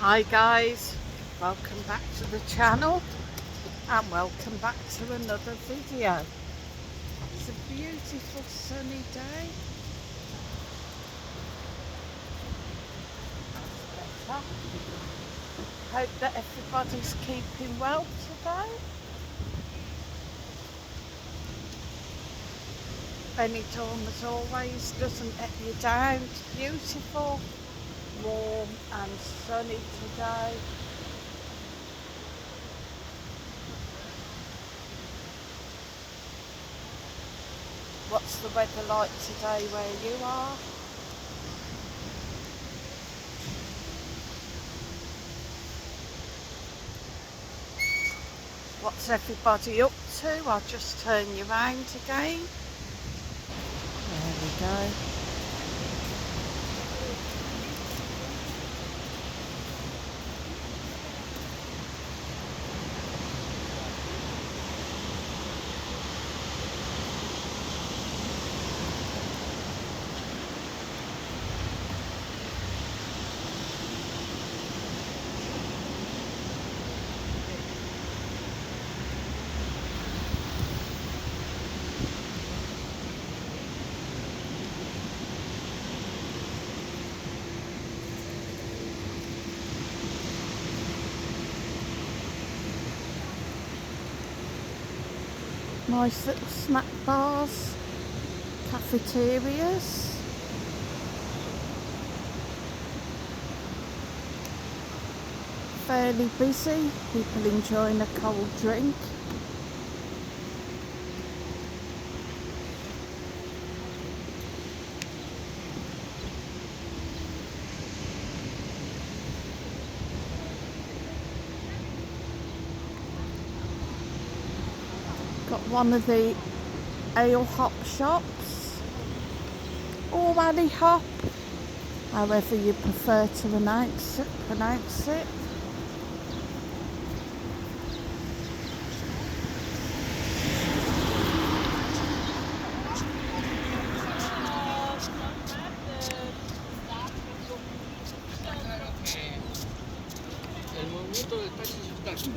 Hi guys, welcome back to the channel and welcome back to another video. It's a beautiful sunny day. That's better. Hope that everybody's keeping well today. Benidorm as always doesn't let you down. It's beautiful, warm and sunny today. What's the weather like today where you are? What's everybody up to? I'll just turn you round again. There we go. Nice little snack bars, cafeterias. Fairly busy, people enjoying a cold drink. Got one of the ale hop shops, or alley hop, however you prefer to pronounce it. El movimiento del taxi es obstáculo.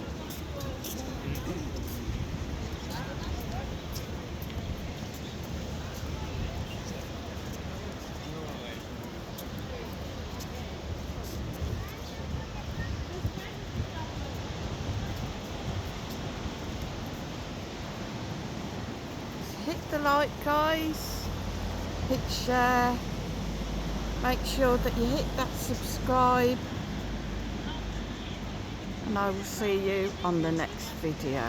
Hit the like guys, hit share, make sure that you hit that subscribe, and I will see you on the next video.